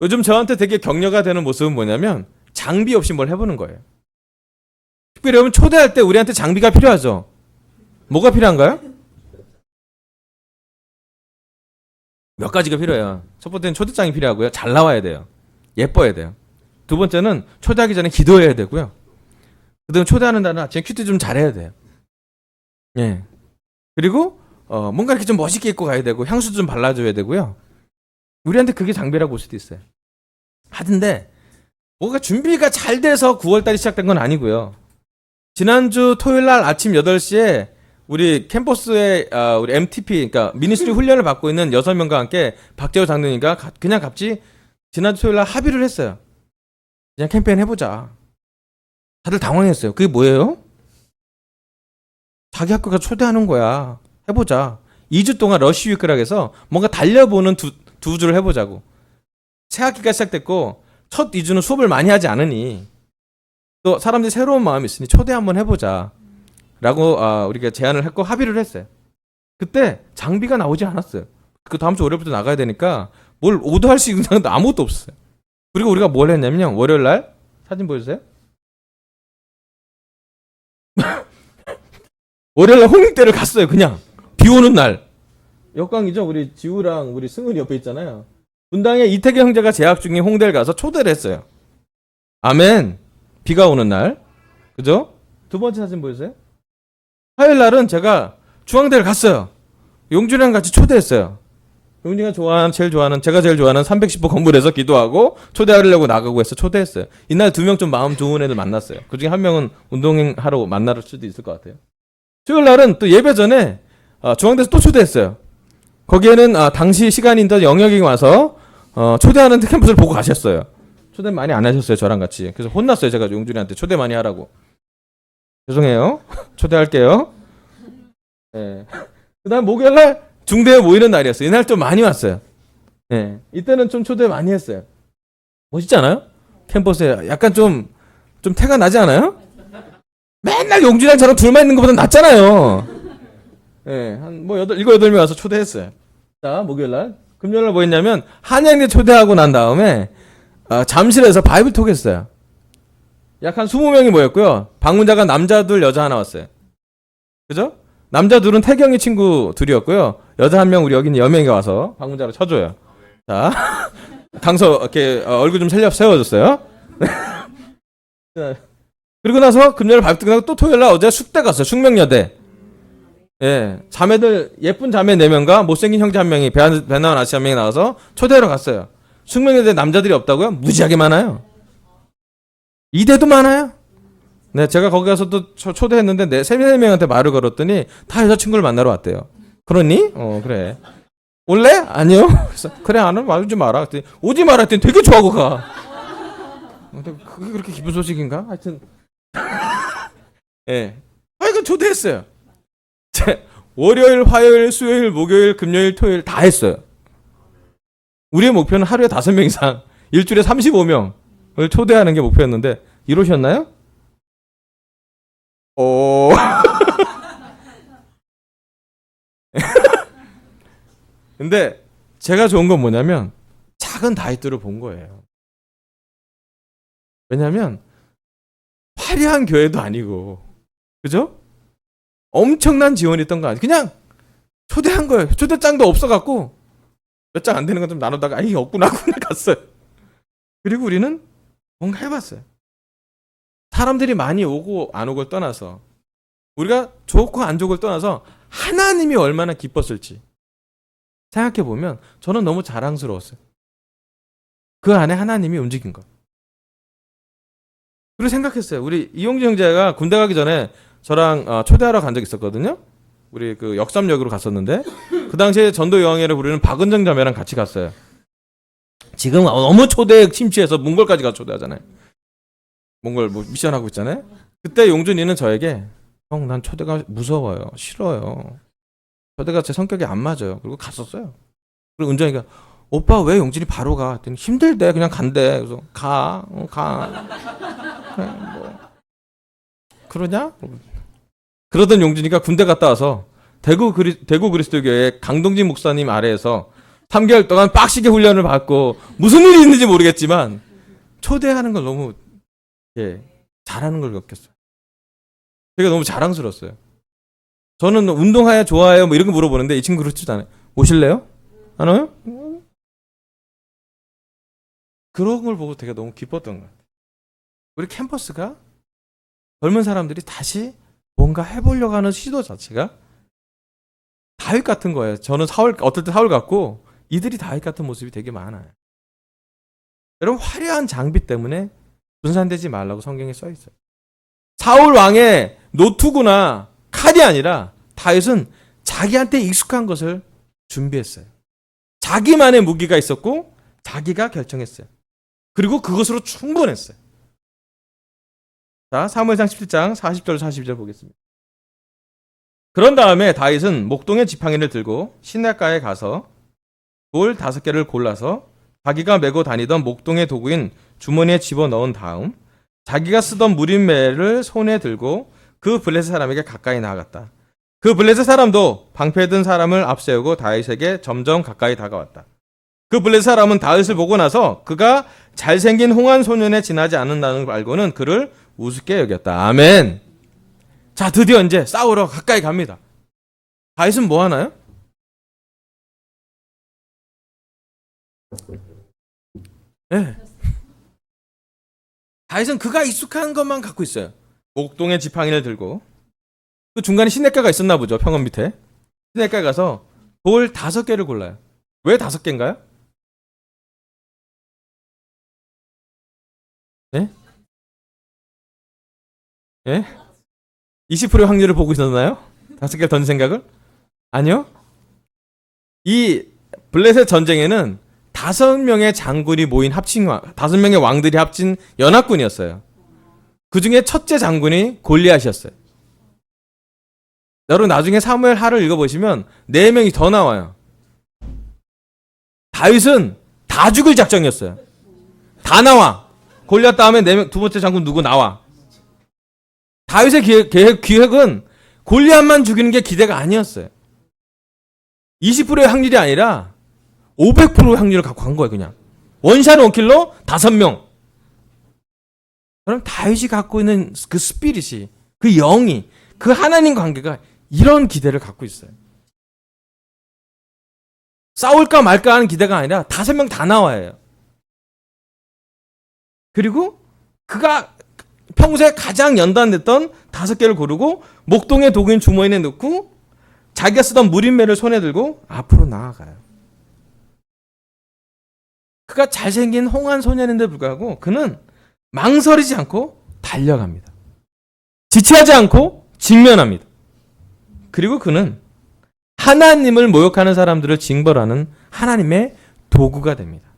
요즘 저한테 되게 격려가 되는 모습은 뭐냐면 장비 없이 뭘 해보는 거예요. 특별히 여러분 초대할 때 우리한테 장비가 필요하죠. 뭐가 필요한가요? 몇 가지가 필요해요. 첫 번째는 초대장이 필요하고요. 잘 나와야 돼요. 예뻐야 돼요. 두 번째는 초대하기 전에 기도해야 되고요. 그다음 초대하는 날은 아침에 큐티 좀 잘해야 돼요. 예. 그리고 뭔가 이렇게 좀 멋있게 입고 가야 되고 향수 좀 발라줘야 되고요. 우리한테 그게 장비라고 볼 수도 있어요. 하던데 뭔가 준비가 잘 돼서 9월달이 시작된 건 아니고요. 지난주 토요일날 아침 8시에 우리 캠퍼스에 우리 MTP, 그러니까 미니스트리 훈련을 받고 있는 6명과 함께 박재호 장로님과 그냥 같이 지난주 토요일날 합의를 했어요. 그냥 캠페인 해보자. 다들 당황했어요. 그게 뭐예요? 자기 학교가 초대하는 거야. 해보자. 2주 동안 러쉬 위크라고 해서 뭔가 달려보는 두 주를 해보자고. 새 학기가 시작됐고 첫 2주는 수업을 많이 하지 않으니 또 사람들이 새로운 마음이 있으니 초대 한번 해보자 라고 우리가 제안을 했고 합의를 했어요. 그때 장비가 나오지 않았어요. 그 다음 주 월요일부터 나가야 되니까 뭘 오더할 수 있는 건 아무것도 없었어요. 그리고 우리가 뭘 했냐면요, 월요일날 사진 보여주세요. 월요일날 홍익대를 갔어요. 그냥 비 오는 날. 역광이죠. 우리 지우랑 우리 승은이 옆에 있잖아요. 분당에 이태규 형제가 재학 중에 홍대를 가서 초대를 했어요. 아멘. 비가 오는 날. 그죠? 두 번째 사진 보여주세요. 화요일 날은 제가 중앙대를 갔어요. 용준이랑 같이 초대했어요. 용준이가 제가 제일 좋아하는 310호 건물에서 기도하고 초대하려고 나가고 해서 초대했어요. 이날 2명 좀 마음 좋은 애들 만났어요. 그 중에 1명은 운동하러 만날 수도 있을 것 같아요. 수요일 날은 또 예배 전에 중앙대에서 또 초대했어요. 거기에는 당시 시간이 있던 영역이 와서 초대하는 캠퍼스를 보고 가셨어요. 초대 많이 안 하셨어요, 저랑 같이. 그래서 혼났어요, 제가 용준이한테 초대 많이 하라고. 죄송해요. 초대할게요. 네. 그 다음 목요일날 중대에 모이는 날이었어요. 이날 좀 많이 왔어요. 네. 이때는 좀 초대 많이 했어요. 멋있지 않아요? 캠퍼스에 약간 좀 태가 나지 않아요? 맨날 용준이랑처럼 둘만 있는 것보다 낫잖아요. 네. 한 7, 8명 와서 초대했어요. 자, 목요일날. 금요일날 뭐 했냐면 한양대 초대하고 난 다음에 잠실에서 바이블 톡 했어요. 약 한 20명이 모였고요. 방문자가 남자 둘, 여자 하나 왔어요. 그죠? 남자 둘은 태경이 친구 둘이었고요. 여자 한 명, 우리 여기 있는 여명이가 와서 방문자로 쳐줘요. 자, 강서 이렇게 얼굴 좀 세워줬어요. 그리고 나서 금요일 바이블 톡 끝나고 또 토요일날 어제 숙대 갔어요. 숙명여대. 예, 자매들, 예쁜 자매 4명과 못생긴 형제 1명이 배 나온 아저씨 1명이 나와서 초대하러 갔어요. 숙명여대 남자들이 없다고요? 무지하게 많아요. 이대도 많아요. 네, 제가 거기 가서 또 초대했는데 세 명한테 말을 걸었더니 다 여자친구를 만나러 왔대요. 그러니? 그래. 올래? 아니요. 그래서 그래, 안 오면 와주지 마라. 그랬더니 오지 마라 했더니 되게 좋아하고 가. 근데 그게 그렇게 기쁜 소식인가? 하여튼 예. 이거 초대했어요. 월요일, 화요일, 수요일, 목요일, 금요일, 토요일 다 했어요. 우리의 목표는 하루에 5명 이상, 일주일에 35명을 초대하는 게 목표였는데 이루셨나요? 근데 제가 좋은 건 뭐냐면 작은 다이어트를 본 거예요. 왜냐면 화려한 교회도 아니고, 그죠? 엄청난 지원이 있던 거 아니에요. 그냥 초대한 거예요. 초대장도 없어갖고 몇 장 안 되는 거 좀 나누다가 이게 없구나 하고 갔어요. 그리고 우리는 뭔가 해봤어요. 사람들이 많이 오고 안 오고를 떠나서, 우리가 좋고 안 좋고를 떠나서 하나님이 얼마나 기뻤을지 생각해보면 저는 너무 자랑스러웠어요. 그 안에 하나님이 움직인 것. 그리고 생각했어요. 우리 이용진 형제가 군대 가기 전에 저랑 초대하러 간 적이 있었거든요. 우리 그 역삼역으로 갔었는데 그 당시에 전도 여왕회를 부르는 박은정 자매랑 같이 갔어요. 지금 너무 초대에 침취해서 몽골까지 가서 초대하잖아요. 몽골 뭐 미션하고 있잖아요. 그때 용준이는 저에게 형, 난 초대가 무서워요. 싫어요. 초대가 제 성격에 안 맞아요. 그리고 갔었어요. 그리고 은정이가 오빠 왜 용진이 바로 가? 했더니 힘들대. 그냥 간대. 그래서 가. 그래, 뭐 그러냐? 그러던 용진이가 군대 갔다 와서 대구 그리스도교회 강동진 목사님 아래에서 3개월 동안 빡시게 훈련을 받고 무슨 일이 있는지 모르겠지만 초대하는 걸 너무 잘하는 걸 느꼈어요. 제가 너무 자랑스러웠어요. 저는 운동하여 좋아해요 뭐 이런 거 물어보는데 이 친구 그렇지도 않아요. 오실래요? 안 와요? 그런 걸 보고 되게 너무 기뻤던 것 같아요. 우리 캠퍼스가 젊은 사람들이 다시 뭔가 해보려고 하는 시도 자체가 다윗 같은 거예요. 저는 어떨 때 사울 같고 이들이 다윗 같은 모습이 되게 많아요. 여러분, 화려한 장비 때문에 분산되지 말라고 성경에 써 있어요. 사울 왕의 노투구나 칼이 아니라 다윗은 자기한테 익숙한 것을 준비했어요. 자기만의 무기가 있었고 자기가 결정했어요. 그리고 그것으로 충분했어요. 자, 사무엘상 17장 40절 42절 보겠습니다. 그런 다음에 다윗은 목동의 지팡이를 들고 시냇가에 가서 돌 5개를 골라서 자기가 메고 다니던 목동의 도구인 주머니에 집어넣은 다음 자기가 쓰던 무림매를 손에 들고 그 블레셋 사람에게 가까이 나아갔다. 그 블레셋 사람도 방패에 든 사람을 앞세우고 다윗에게 점점 가까이 다가왔다. 그 블레셋 사람은 다윗을 보고 나서 그가 잘생긴 홍한 소년에 지나지 않는다는 걸 알고는 그를 우습게 여겼다. 아멘. 자, 드디어 이제 싸우러 가까이 갑니다. 다윗은 뭐 하나요? 네. 다윗은 그가 익숙한 것만 갖고 있어요. 목동의 지팡이를 들고 그 중간에 시냇가가 있었나 보죠. 평원 밑에 시냇가에 가서 돌 5개를 골라요. 왜 5개인가요? 네? 예? 20%의 확률을 보고 있었나요? 5개를 던진 생각을? 아니요. 이 블레셋 전쟁에는 5명의 장군이 모인 5명의 왕들이 합친 연합군이었어요. 그 중에 첫째 장군이 골리앗이었어요. 여러분 나중에 사무엘 하를 읽어보시면 4명이 더 나와요. 다윗은 다 죽을 작정이었어요. 다 나와. 골리앗 다음에 4명, 두 번째 장군 누구 나와. 다윗의 기획은 골리앗만 죽이는 게 기대가 아니었어요. 20%의 확률이 아니라 500%의 확률을 갖고 간 거예요. 그냥 원샷 원킬러 5명. 그럼 다윗이 갖고 있는 그 스피릿이, 그 영이, 그 하나님 관계가 이런 기대를 갖고 있어요. 싸울까 말까 하는 기대가 아니라 5명 다 나와요. 그리고 그가 평소에 가장 연단됐던 5개를 고르고 목동의 도구인 주머니에 넣고 자기가 쓰던 무림매를 손에 들고 앞으로 나아가요. 그가 잘생긴 홍한 소년인데 불구하고 그는 망설이지 않고 달려갑니다. 지체하지 않고 직면합니다. 그리고 그는 하나님을 모욕하는 사람들을 징벌하는 하나님의 도구가 됩니다.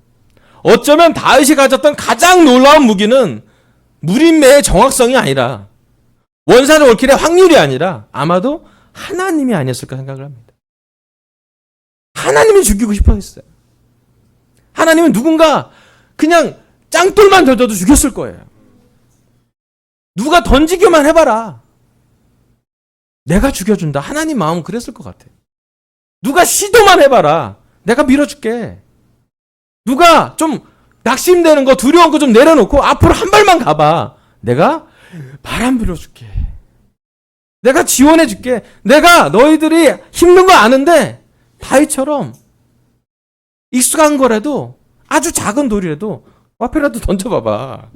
어쩌면 다윗이 가졌던 가장 놀라운 무기는 무림매의 정확성이 아니라 원산을 옳힐의 확률이 아니라 아마도 하나님이 아니었을까 생각을 합니다. 하나님이 죽이고 싶어 했어요. 하나님은 누군가 그냥 짱돌만 던져도 죽였을 거예요. 누가 던지기만 해봐라. 내가 죽여준다. 하나님 마음은 그랬을 것 같아요. 누가 시도만 해봐라. 내가 밀어줄게. 누가 좀 낙심되는 거, 두려운 거 좀 내려놓고 앞으로 한 발만 가봐. 내가 바람 불어줄게. 내가 지원해줄게. 내가 너희들이 힘든 거 아는데 다윗처럼 익숙한 거라도 아주 작은 돌이라도 앞에라도 던져봐봐.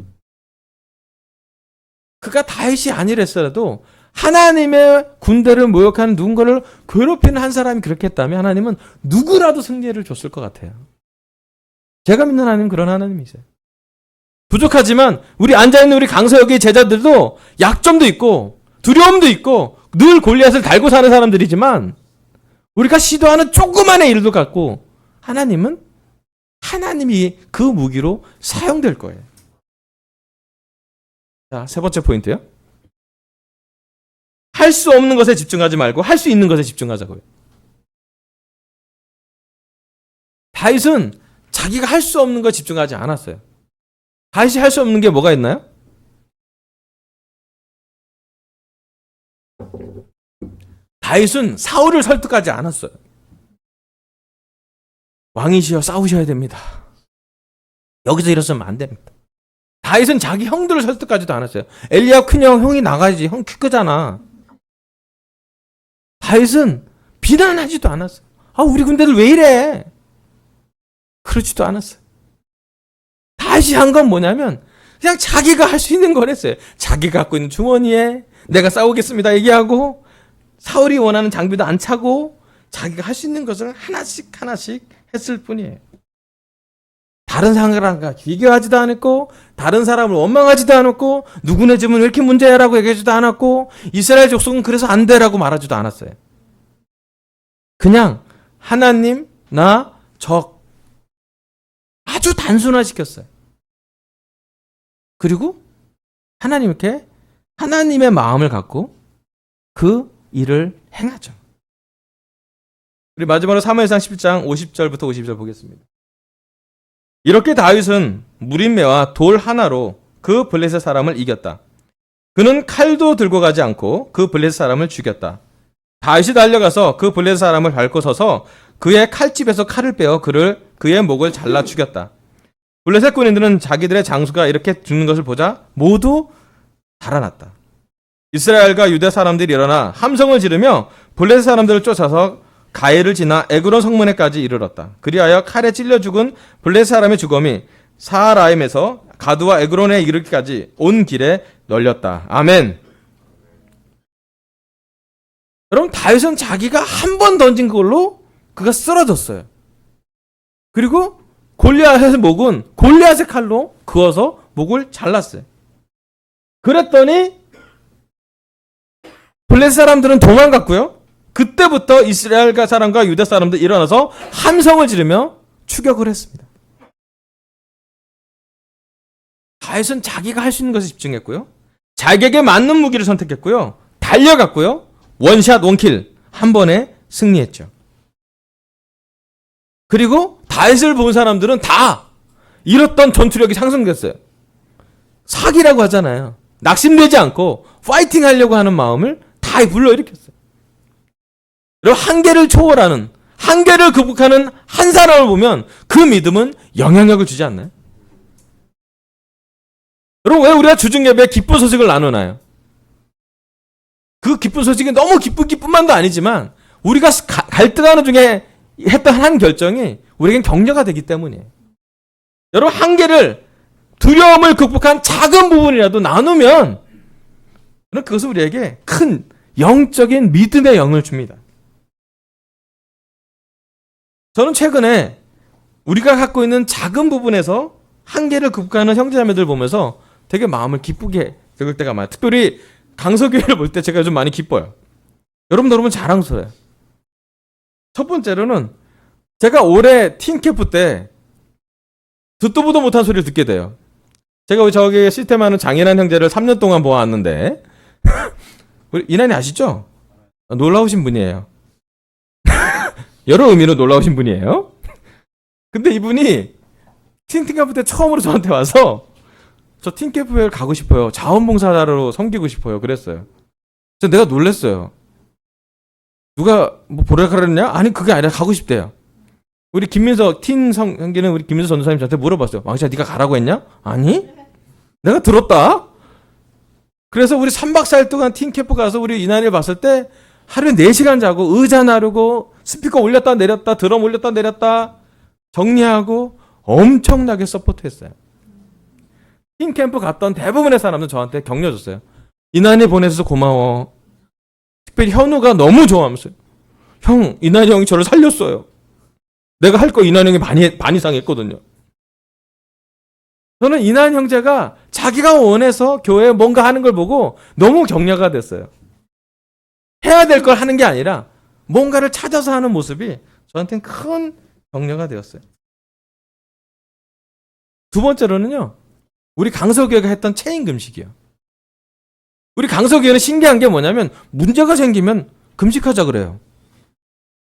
그가 다윗이 아니랬어도 하나님의 군대를 모욕하는 누군가를 괴롭히는 한 사람이 그렇게 했다면 하나님은 누구라도 승리를 줬을 것 같아요. 제가 믿는 하나님은 그런 하나님이세요. 부족하지만 우리 앉아있는 우리 강서역의 제자들도 약점도 있고 두려움도 있고 늘 골리앗을 달고 사는 사람들이지만 우리가 시도하는 조그만의 일도 갖고 하나님은 하나님이 그 무기로 사용될 거예요. 자, 세 번째 포인트요. 할 수 없는 것에 집중하지 말고 할 수 있는 것에 집중하자고요. 다윗은 자기가 할 수 없는 것에 집중하지 않았어요. 다윗이 할 수 없는 게 뭐가 있나요? 다윗은 사울을 설득하지 않았어요. 왕이시여 싸우셔야 됩니다. 여기서 이러시면 안 됩니다. 다윗은 자기 형들을 설득하지도 않았어요. 엘리압 큰형, 형이 나가야지. 형 키 크잖아. 다윗은 비난하지도 않았어요. 아, 우리 군대들 왜 이래? 그러지도 않았어요. 다윗이 한 건 뭐냐면 그냥 자기가 할 수 있는 걸 했어요. 자기가 갖고 있는 주머니에 내가 싸우겠습니다 얘기하고 사울이 원하는 장비도 안 차고 자기가 할 수 있는 것을 하나씩 했을 뿐이에요. 다른 사람과 비교하지도 않았고 다른 사람을 원망하지도 않았고 누구네 집은 왜 이렇게 문제야라고 얘기하지도 않았고 이스라엘 족속은 그래서 안 돼라고 말하지도 않았어요. 그냥 하나님, 나, 적 아주 단순화시켰어요. 그리고 하나님께 하나님의 마음을 갖고 그 일을 행하죠. 우리 마지막으로 사무엘상 11장 50절부터 50절 보겠습니다. 이렇게 다윗은 무림매와 돌 하나로 그 블레셋 사람을 이겼다. 그는 칼도 들고 가지 않고 그 블레셋 사람을 죽였다. 다윗이 달려가서 그 블레셋 사람을 밟고 서서 그의 칼집에서 칼을 빼어 그의 목을 잘라 죽였다. 블레셋 군인들은 자기들의 장수가 이렇게 죽는 것을 보자 모두 달아났다. 이스라엘과 유대 사람들이 일어나 함성을 지르며 블레셋 사람들을 쫓아서 가해를 지나 에그론 성문에까지 이르렀다. 그리하여 칼에 찔려 죽은 블레셋 사람의 주검이 사하라임에서 가드와 에그론에 이르기까지 온 길에 널렸다. 아멘. 여러분, 다윗은 자기가 한 번 던진 걸로 그가 쓰러졌어요. 그리고 골리앗의 목은 골리앗의 칼로 그어서 목을 잘랐어요. 그랬더니 블레셋 사람들은 도망갔고요. 그때부터 이스라엘 사람과 유대 사람들 일어나서 함성을 지르며 추격을 했습니다. 다윗은 자기가 할 수 있는 것에 집중했고요. 자기에게 맞는 무기를 선택했고요. 달려갔고요. 원샷 원킬 한 번에 승리했죠. 그리고 다윗을 본 사람들은 다 잃었던 전투력이 상승됐어요. 사기라고 하잖아요. 낙심되지 않고 파이팅 하려고 하는 마음을 다 불러일으켰어요. 여러분, 한계를 초월하는, 한계를 극복하는 한 사람을 보면 그 믿음은 영향력을 주지 않나요? 여러분, 왜 우리가 주중예배에 기쁜 소식을 나누나요? 그 기쁜 소식이 너무 기쁨만도 아니지만 우리가 갈등하는 중에 했던 한 결정이 우리에겐 격려가 되기 때문이에요. 여러분, 한계를, 두려움을 극복한 작은 부분이라도 나누면 그것은 우리에게 큰 영적인 믿음의 영을 줍니다. 저는 최근에 우리가 갖고 있는 작은 부분에서 한계를 극복하는 형제자매들 보면서 되게 마음을 기쁘게 들을 때가 많아요. 특별히 강서교회를 볼 때 제가 좀 많이 기뻐요. 여러분 자랑스러워요. 첫 번째로는 제가 올해 팀캠프 때 듣도 보도 못한 소리를 듣게 돼요. 제가 저기 시스템하는 장인한 형제를 3년 동안 보아왔는데 우리 이난이 아시죠? 놀라우신 분이에요. 여러 의미로 놀라우신 분이에요. 근데 이분이 팀캠프 때 처음으로 저한테 와서 저 팀캠프에 가고 싶어요. 자원봉사자로 섬기고 싶어요. 그랬어요. 그래서 내가 놀랬어요. 누가 뭐 보라 그랬냐? 아니 그게 아니라 가고 싶대요. 우리 김민서 팀 성기는 우리 김민서 전도사님 저한테 물어봤어요. 왕씨야 네가 가라고 했냐? 아니 내가 들었다. 그래서 우리 3박 4일 동안 팀캠프 가서 우리 이난이를 봤을 때 하루에 4시간 자고 의자 나르고 스피커 올렸다 내렸다 드럼 올렸다 내렸다 정리하고 엄청나게 서포트했어요. 팀캠프 갔던 대부분의 사람들은 저한테 격려 줬어요. 이난이 보내줘서 고마워. 특별히 현우가 너무 좋아하면서요. 형, 이난이 형이 저를 살렸어요. 내가 할 거 이난이 형이 반 이상 했거든요. 저는 이난 형제가 자기가 원해서 교회에 뭔가 하는 걸 보고 너무 격려가 됐어요. 해야 될 걸 하는 게 아니라 뭔가를 찾아서 하는 모습이 저한테는 큰 격려가 되었어요. 두 번째로는요. 우리 강서교회가 했던 체인 금식이요. 우리 강서교회는 신기한 게 뭐냐면 문제가 생기면 금식하자 그래요.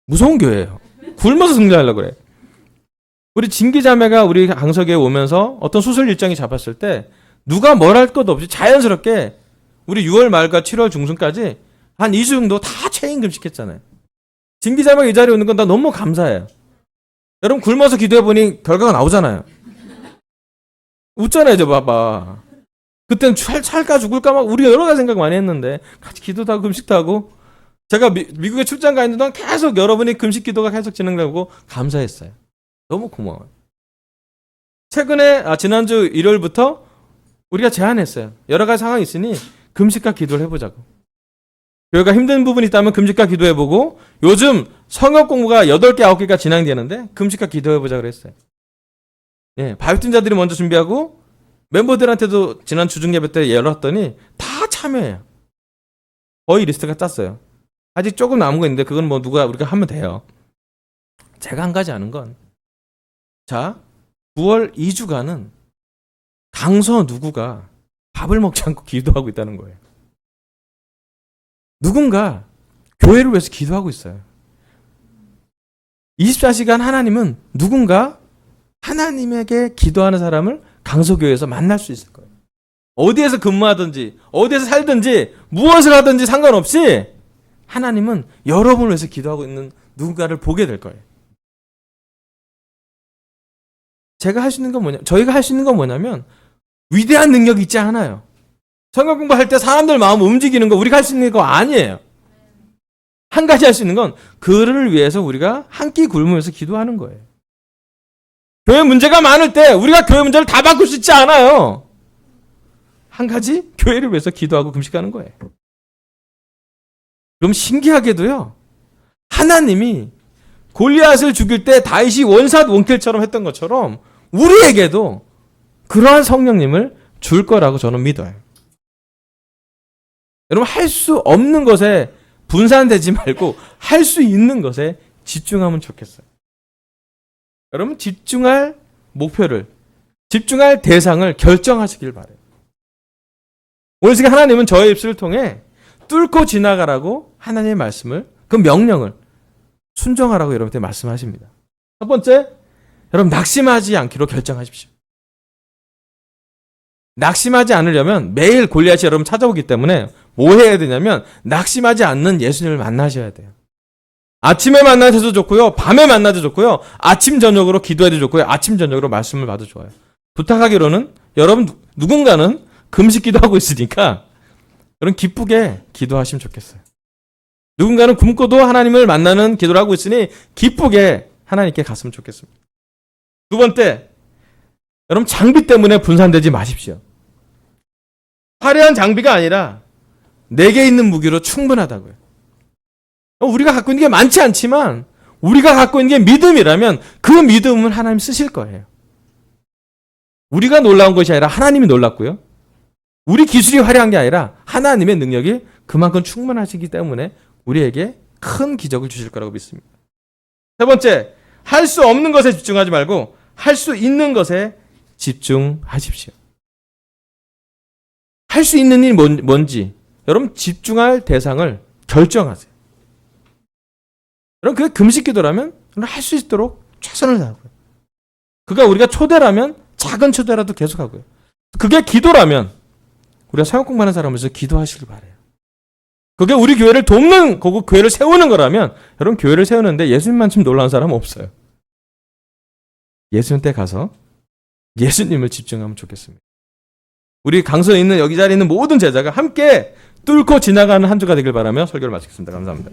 무서운 교회예요. 굶어서 승리하려고 그래. 우리 진기자매가 우리 강서교회 오면서 어떤 수술 일정이 잡았을 때 누가 뭘 할 것도 없이 자연스럽게 우리 6월 말과 7월 중순까지 한 2주 정도 다 체인 금식했잖아요. 진기자매가 이 자리에 오는 건 나 너무 감사해요. 여러분 굶어서 기도해보니 결과가 나오잖아요. 웃잖아요, 저 봐봐. 그때는 살까 죽을까 막 우리 여러 가지 생각 많이 했는데 같이 기도도 하고 금식도 하고 제가 미국에 출장 가 있는 동안 계속 여러분이 금식 기도가 계속 진행되고 감사했어요. 너무 고마워요. 최근에 지난주 일요일부터 우리가 제안했어요. 여러 가지 상황이 있으니 금식과 기도를 해보자고. 교회가 힘든 부분이 있다면 금식과 기도해보고 요즘 성역 공부가 8개, 9개가 진행되는데 금식과 기도해보자 그랬어요. 예, 바이오틴자들이 먼저 준비하고 멤버들한테도 지난 주중 예배 때 열었더니 다 참여해요. 거의 리스트가 짰어요. 아직 조금 남은 거 있는데 그건 뭐 우리가 하면 돼요. 제가 한 가지 아는 건 자, 9월 2주간은 강서 누구가 밥을 먹지 않고 기도하고 있다는 거예요. 누군가 교회를 위해서 기도하고 있어요. 24시간 하나님은 누군가 하나님에게 기도하는 사람을 강서교회에서 만날 수 있을 거예요. 어디에서 근무하든지 어디에서 살든지 무엇을 하든지 상관없이 하나님은 여러분을 위해서 기도하고 있는 누군가를 보게 될 거예요. 저희가 할 수 있는 건 뭐냐면 위대한 능력이 있지 않아요. 성경 공부할 때 사람들 마음 움직이는 거 우리가 할 수 있는 거 아니에요. 한 가지 할 수 있는 건 그를 위해서 우리가 한 끼 굶으면서 기도하는 거예요. 교회 문제가 많을 때 우리가 교회 문제를 다 바꿀 수 있지 않아요. 한 가지 교회를 위해서 기도하고 금식하는 거예요. 그럼 신기하게도요. 하나님이 골리앗을 죽일 때 다윗이 원샷 원킬처럼 했던 것처럼 우리에게도 그러한 성령님을 줄 거라고 저는 믿어요. 여러분 할 수 없는 것에 분산되지 말고 할 수 있는 것에 집중하면 좋겠어요. 여러분 집중할 목표를 집중할 대상을 결정하시길 바라요. 오늘 시간 하나님은 저의 입술을 통해 뚫고 지나가라고 하나님의 말씀을 그 명령을 순종하라고 여러분한테 말씀하십니다. 첫 번째, 여러분 낙심하지 않기로 결정하십시오. 낙심하지 않으려면 매일 골리앗이 여러분 찾아오기 때문에 뭐 해야 되냐면 낙심하지 않는 예수님을 만나셔야 돼요. 아침에 만나셔도 좋고요. 밤에 만나도 좋고요. 아침 저녁으로 기도해도 좋고요. 아침 저녁으로 말씀을 봐도 좋아요. 부탁하기로는 여러분 누군가는 금식 기도하고 있으니까 여러분 기쁘게 기도하시면 좋겠어요. 누군가는 굶고도 하나님을 만나는 기도를 하고 있으니 기쁘게 하나님께 갔으면 좋겠습니다. 두 번째, 여러분 장비 때문에 분산되지 마십시오. 화려한 장비가 아니라 내게 있는 무기로 충분하다고요. 우리가 갖고 있는 게 많지 않지만 우리가 갖고 있는 게 믿음이라면 그 믿음은 하나님 쓰실 거예요. 우리가 놀라운 것이 아니라 하나님이 놀랍고요. 우리 기술이 화려한 게 아니라 하나님의 능력이 그만큼 충분하시기 때문에 우리에게 큰 기적을 주실 거라고 믿습니다. 세 번째, 할 수 없는 것에 집중하지 말고 할 수 있는 것에 집중하십시오. 할 수 있는 일이 뭔지 여러분 집중할 대상을 결정하세요. 여러분 그게 금식 기도라면 할 수 있도록 최선을 다하고요. 그가 우리가 초대라면 작은 초대라도 계속하고요. 그게 기도라면 우리가 사역 공부하는 사람으로서 기도하시길 바라요. 그게 우리 교회를 돕는 거고 교회를 세우는 거라면 여러분 교회를 세우는데 예수님만큼 놀라운 사람은 없어요. 예수님 때 가서 예수님을 집중하면 좋겠습니다. 우리 강서에 있는 여기 자리에 있는 모든 제자가 함께 뚫고 지나가는 한 주가 되길 바라며 설교를 마치겠습니다. 감사합니다.